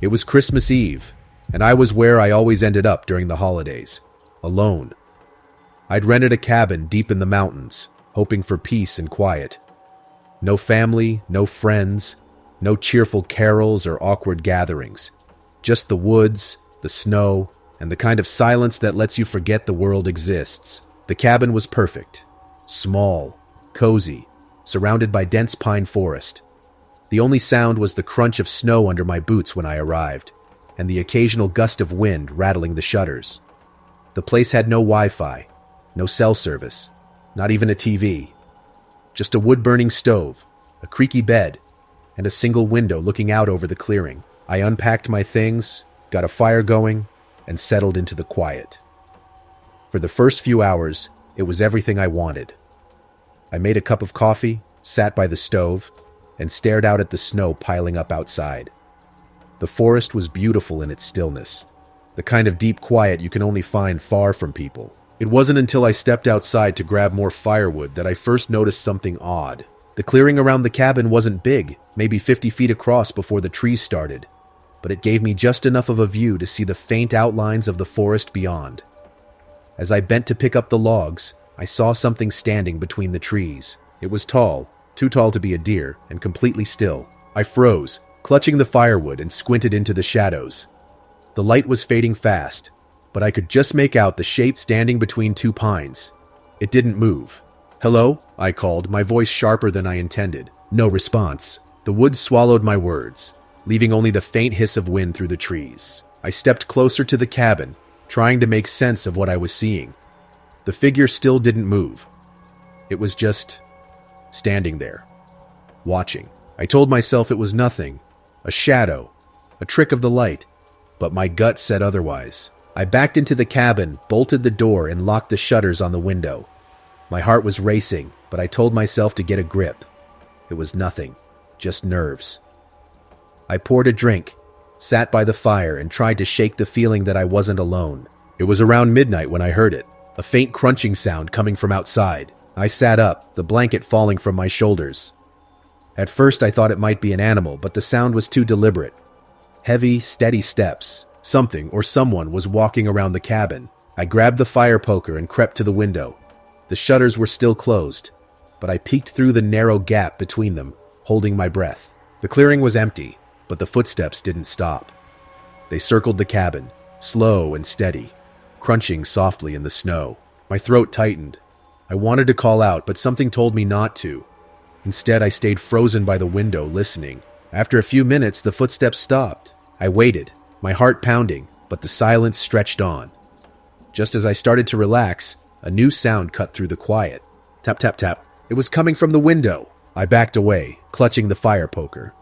It was Christmas Eve, and I was where I always ended up during the holidays, alone. I'd rented a cabin deep in the mountains, hoping for peace and quiet. No family, no friends, no cheerful carols or awkward gatherings. Just the woods, the snow, and the kind of silence that lets you forget the world exists. The cabin was perfect. Small, cozy, surrounded by dense pine forest. The only sound was the crunch of snow under my boots when I arrived, and the occasional gust of wind rattling the shutters. The place had no Wi-Fi, no cell service, not even a TV. Just a wood-burning stove, a creaky bed, and a single window looking out over the clearing. I unpacked my things, got a fire going, and settled into the quiet. For the first few hours, it was everything I wanted. I made a cup of coffee, sat by the stove, and stared out at the snow piling up outside. The forest was beautiful in its stillness, the kind of deep quiet you can only find far from people. It wasn't until I stepped outside to grab more firewood that I first noticed something odd. The clearing around the cabin wasn't big, maybe 50 feet across before the trees started, but it gave me just enough of a view to see the faint outlines of the forest beyond. As I bent to pick up the logs, I saw something standing between the trees. It was tall, too tall to be a deer, and completely still. I froze, clutching the firewood, and squinted into the shadows. The light was fading fast, but I could just make out the shape standing between two pines. It didn't move. "Hello?" I called, my voice sharper than I intended. No response. The woods swallowed my words, leaving only the faint hiss of wind through the trees. I stepped closer to the cabin, trying to make sense of what I was seeing. The figure still didn't move. It was just standing there, watching. I told myself it was nothing, a shadow, a trick of the light, but my gut said otherwise. I backed into the cabin, bolted the door, and locked the shutters on the window. My heart was racing, but I told myself to get a grip. It was nothing, just nerves. I poured a drink, sat by the fire, and tried to shake the feeling that I wasn't alone. It was around midnight when I heard it, a faint crunching sound coming from outside. I sat up, the blanket falling from my shoulders. At first I thought it might be an animal, but the sound was too deliberate. Heavy, steady steps. Something or someone was walking around the cabin. I grabbed the fire poker and crept to the window. The shutters were still closed, but I peeked through the narrow gap between them, holding my breath. The clearing was empty, but the footsteps didn't stop. They circled the cabin, slow and steady, crunching softly in the snow. My throat tightened. I wanted to call out, but something told me not to. Instead, I stayed frozen by the window, listening. After a few minutes, the footsteps stopped. I waited, my heart pounding, but the silence stretched on. Just as I started to relax, a new sound cut through the quiet. Tap, tap, tap. It was coming from the window. I backed away, clutching the fire poker.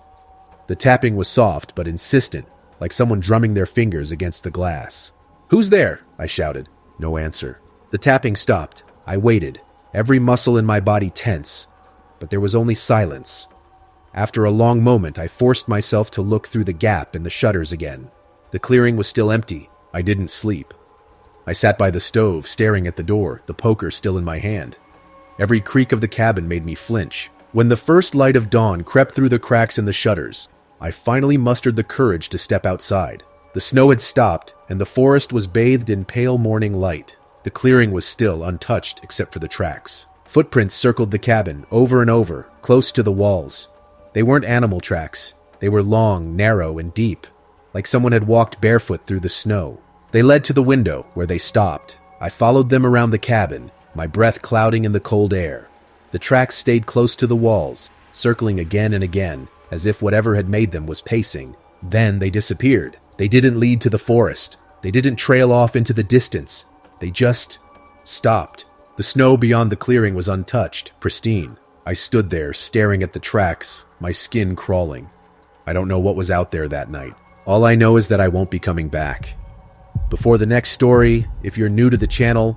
The tapping was soft but insistent, like someone drumming their fingers against the glass. "Who's there?" I shouted. No answer. The tapping stopped. I waited, every muscle in my body tense, but there was only silence. After a long moment, I forced myself to look through the gap in the shutters again. The clearing was still empty. I didn't sleep. I sat by the stove, staring at the door, the poker still in my hand. Every creak of the cabin made me flinch. When the first light of dawn crept through the cracks in the shutters, I finally mustered the courage to step outside. The snow had stopped, and the forest was bathed in pale morning light. The clearing was still untouched except for the tracks. Footprints circled the cabin, over and over, close to the walls. They weren't animal tracks. They were long, narrow, and deep, like someone had walked barefoot through the snow. They led to the window, where they stopped. I followed them around the cabin, my breath clouding in the cold air. The tracks stayed close to the walls, circling again and again, as if whatever had made them was pacing. Then they disappeared. They didn't lead to the forest. They didn't trail off into the distance. They just stopped. The snow beyond the clearing was untouched, pristine. I stood there, staring at the tracks, my skin crawling. I don't know what was out there that night. All I know is that I won't be coming back. Before the next story, if you're new to the channel,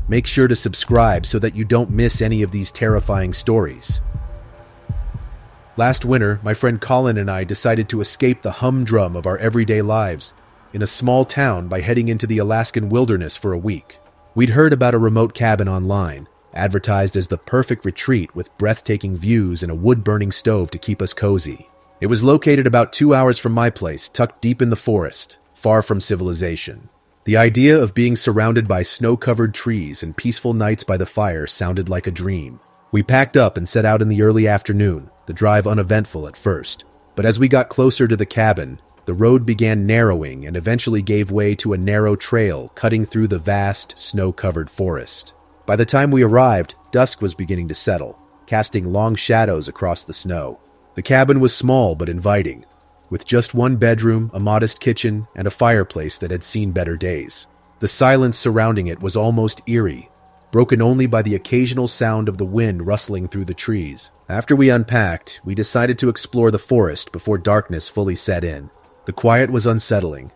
make sure to subscribe so that you don't miss any of these terrifying stories. Last winter, my friend Colin and I decided to escape the humdrum of our everyday lives in a small town by heading into the Alaskan wilderness for a week. We'd heard about a remote cabin online, advertised as the perfect retreat with breathtaking views and a wood-burning stove to keep us cozy. It was located about 2 hours from my place, tucked deep in the forest, far from civilization. The idea of being surrounded by snow-covered trees and peaceful nights by the fire sounded like a dream. We packed up and set out in the early afternoon, the drive uneventful at first. But as we got closer to the cabin, the road began narrowing and eventually gave way to a narrow trail cutting through the vast, snow-covered forest. By the time we arrived, dusk was beginning to settle, casting long shadows across the snow. The cabin was small but inviting, with just one bedroom, a modest kitchen, and a fireplace that had seen better days. The silence surrounding it was almost eerie, broken only by the occasional sound of the wind rustling through the trees. After we unpacked, we decided to explore the forest before darkness fully set in. The quiet was unsettling,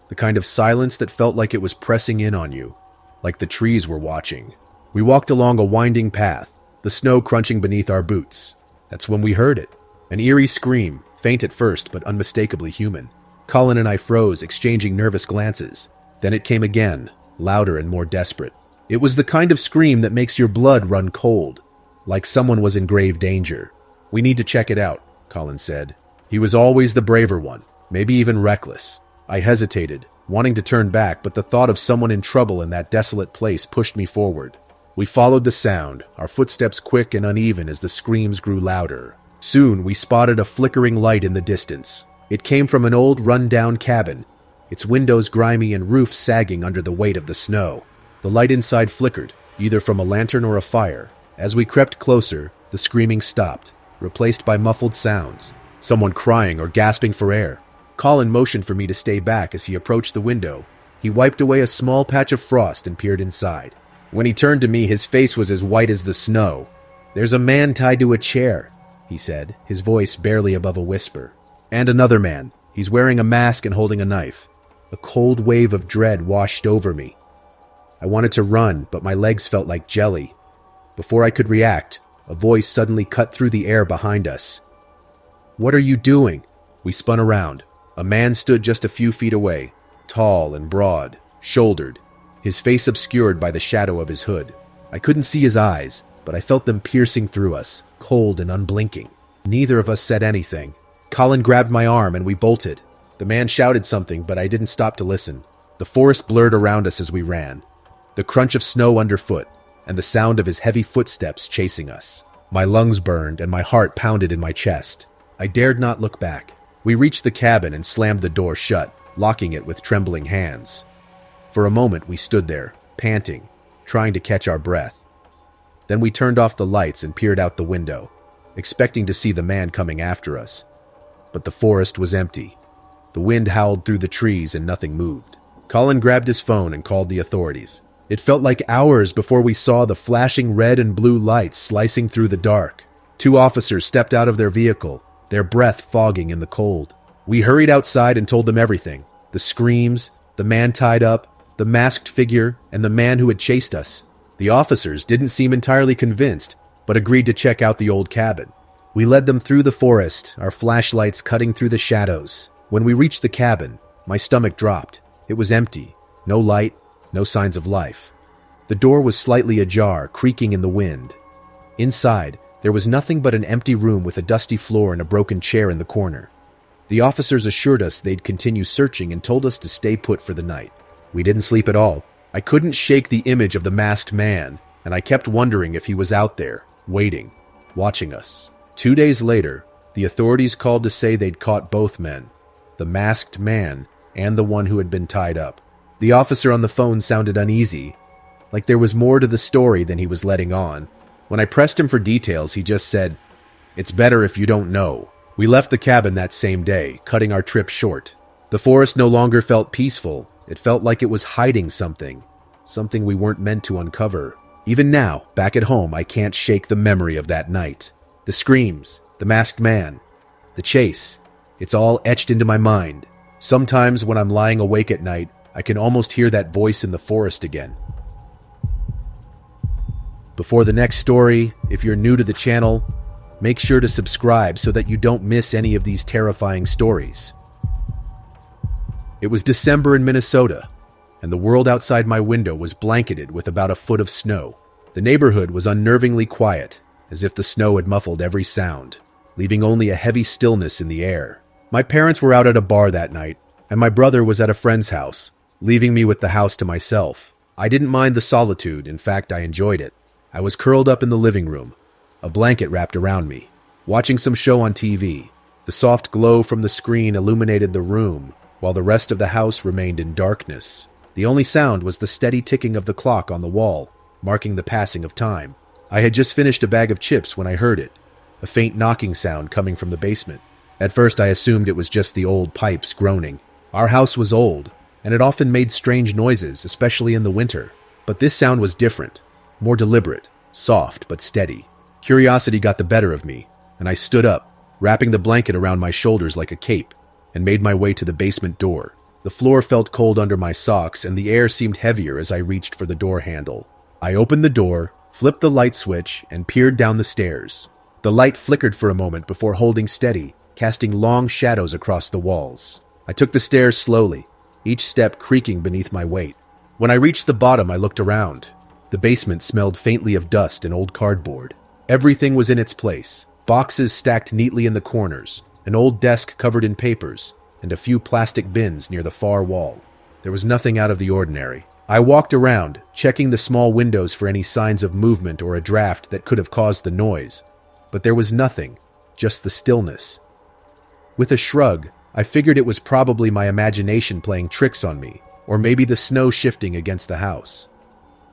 the kind of silence that felt like it was pressing in on you, like the trees were watching. We walked along a winding path, the snow crunching beneath our boots. That's when we heard it. An eerie scream, faint at first but unmistakably human. Colin and I froze, exchanging nervous glances. Then it came again, louder and more desperate. It was the kind of scream that makes your blood run cold, like someone was in grave danger. "We need to check it out," Colin said. He was always the braver one, maybe even reckless. I hesitated, wanting to turn back, but the thought of someone in trouble in that desolate place pushed me forward. We followed the sound, our footsteps quick and uneven as the screams grew louder. Soon we spotted a flickering light in the distance. It came from an old run-down cabin, its windows grimy and roof sagging under the weight of the snow. The light inside flickered, either from a lantern or a fire. As we crept closer, the screaming stopped, replaced by muffled sounds, someone crying or gasping for air. Colin motioned for me to stay back as he approached the window. He wiped away a small patch of frost and peered inside. When he turned to me, his face was as white as the snow. "There's a man tied to a chair," he said, his voice barely above a whisper. "And another man. He's wearing a mask and holding a knife." A cold wave of dread washed over me. I wanted to run, but my legs felt like jelly. Before I could react, a voice suddenly cut through the air behind us. "What are you doing?" We spun around. A man stood just a few feet away, tall and broad, shouldered, his face obscured by the shadow of his hood. I couldn't see his eyes, but I felt them piercing through us, cold and unblinking. Neither of us said anything. Colin grabbed my arm and we bolted. The man shouted something, but I didn't stop to listen. The forest blurred around us as we ran, the crunch of snow underfoot, and the sound of his heavy footsteps chasing us. My lungs burned and my heart pounded in my chest. I dared not look back. We reached the cabin and slammed the door shut, locking it with trembling hands. For a moment we stood there, panting, trying to catch our breath. Then we turned off the lights and peered out the window, expecting to see the man coming after us. But the forest was empty. The wind howled through the trees and nothing moved. Colin grabbed his phone and called the authorities. It felt like hours before we saw the flashing red and blue lights slicing through the dark. 2 officers stepped out of their vehicle, their breath fogging in the cold. We hurried outside and told them everything. The screams, the man tied up, the masked figure, and the man who had chased us. The officers didn't seem entirely convinced, but agreed to check out the old cabin. We led them through the forest, our flashlights cutting through the shadows. When we reached the cabin, my stomach dropped. It was empty. No light, no signs of life. The door was slightly ajar, creaking in the wind. Inside, there was nothing but an empty room with a dusty floor and a broken chair in the corner. The officers assured us they'd continue searching and told us to stay put for the night. We didn't sleep at all. I couldn't shake the image of the masked man, and I kept wondering if he was out there, waiting, watching us. 2 days later, the authorities called to say they'd caught both men, the masked man and the one who had been tied up. The officer on the phone sounded uneasy, like there was more to the story than he was letting on. When I pressed him for details, he just said, "It's better if you don't know." We left the cabin that same day, cutting our trip short. The forest no longer felt peaceful. It felt like it was hiding something we weren't meant to uncover. Even now, back at home, I can't shake the memory of that night. The screams, the masked man, the chase, it's all etched into my mind. Sometimes when I'm lying awake at night, I can almost hear that voice in the forest again. Before the next story, if you're new to the channel, make sure to subscribe so that you don't miss any of these terrifying stories. It was December in Minnesota, and the world outside my window was blanketed with about a foot of snow. The neighborhood was unnervingly quiet, as if the snow had muffled every sound. leaving only a heavy stillness in the air. My parents were out at a bar that night, and my brother was at a friend's house, leaving me with the house to myself. I didn't mind the solitude. In fact, I enjoyed it. I was curled up in the living room, a blanket wrapped around me, watching some show on TV. The soft glow from the screen illuminated the room, while the rest of the house remained in darkness. The only sound was the steady ticking of the clock on the wall, marking the passing of time. I had just finished a bag of chips when I heard it, a faint knocking sound coming from the basement. At first I assumed it was just the old pipes groaning. Our house was old, and it often made strange noises, especially in the winter. But this sound was different, more deliberate, soft but steady. Curiosity got the better of me, and I stood up, wrapping the blanket around my shoulders like a cape, and made my way to the basement door. The floor felt cold under my socks, and the air seemed heavier as I reached for the door handle. I opened the door, flipped the light switch, and peered down the stairs. The light flickered for a moment before holding steady, casting long shadows across the walls. I took the stairs slowly, each step creaking beneath my weight. When I reached the bottom, I looked around. The basement smelled faintly of dust and old cardboard. Everything was in its place. Boxes stacked neatly in the corners, an old desk covered in papers, and a few plastic bins near the far wall. There was nothing out of the ordinary. I walked around, checking the small windows for any signs of movement or a draft that could have caused the noise. But there was nothing, just the stillness. With a shrug, I figured it was probably my imagination playing tricks on me, or maybe the snow shifting against the house.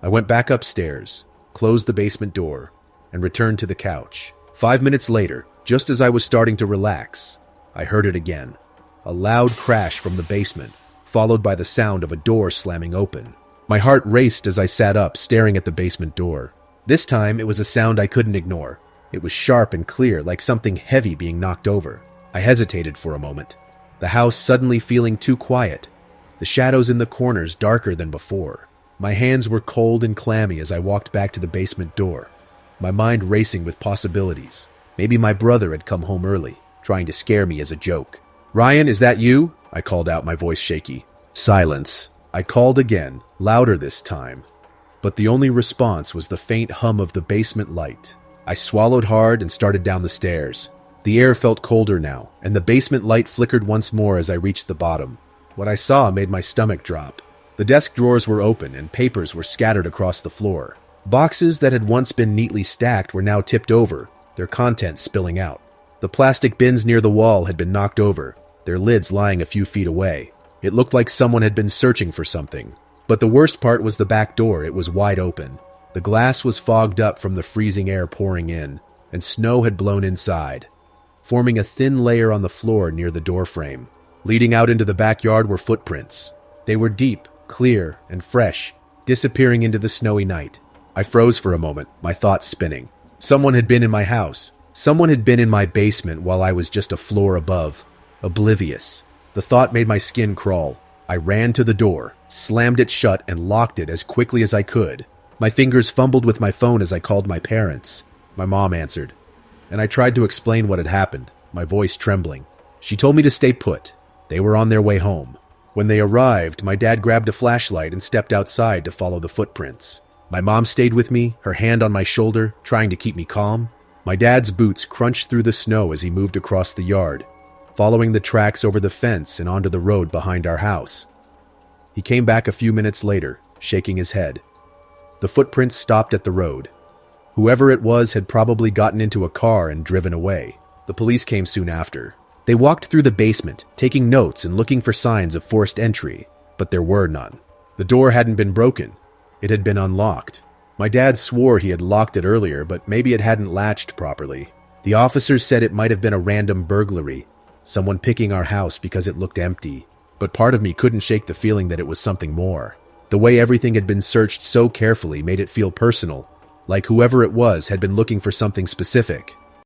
I went back upstairs, closed the basement door, and returned to the couch. 5 minutes later, just as I was starting to relax, I heard it again. A loud crash from the basement, followed by the sound of a door slamming open. My heart raced as I sat up, staring at the basement door. This time, it was a sound I couldn't ignore. It was sharp and clear, like something heavy being knocked over. I hesitated for a moment, the house suddenly feeling too quiet, the shadows in the corners darker than before. My hands were cold and clammy as I walked back to the basement door, my mind racing with possibilities. Maybe my brother had come home early, trying to scare me as a joke. "Ryan, is that you?" I called out, my voice shaky. Silence. I called again, louder this time, but the only response was the faint hum of the basement light. I swallowed hard and started down the stairs. The air felt colder now, and the basement light flickered once more as I reached the bottom. What I saw made my stomach drop. The desk drawers were open and papers were scattered across the floor. Boxes that had once been neatly stacked were now tipped over, their contents spilling out. The plastic bins near the wall had been knocked over, their lids lying a few feet away. It looked like someone had been searching for something. But the worst part was the back door. It was wide open. The glass was fogged up from the freezing air pouring in, and snow had blown inside, forming a thin layer on the floor near the doorframe. Leading out into the backyard were footprints. They were deep, clear, and fresh, disappearing into the snowy night. I froze for a moment, my thoughts spinning. Someone had been in my house. Someone had been in my basement while I was just a floor above, oblivious. The thought made my skin crawl. I ran to the door, slammed it shut, and locked it as quickly as I could. My fingers fumbled with my phone as I called my parents. My mom answered, and I tried to explain what had happened, my voice trembling. She told me to stay put. They were on their way home. When they arrived, my dad grabbed a flashlight and stepped outside to follow the footprints. My mom stayed with me, her hand on my shoulder, trying to keep me calm. My dad's boots crunched through the snow as he moved across the yard, following the tracks over the fence and onto the road behind our house. He came back a few minutes later, shaking his head. The footprints stopped at the road. Whoever it was had probably gotten into a car and driven away. The police came soon after. They walked through the basement, taking notes and looking for signs of forced entry, but there were none. The door hadn't been broken. It had been unlocked. My dad swore he had locked it earlier, but maybe it hadn't latched properly. The officers said it might have been a random burglary, someone picking our house because it looked empty. But part of me couldn't shake the feeling that it was something more. The way everything had been searched so carefully made it feel personal, like whoever it was had been looking for something specific.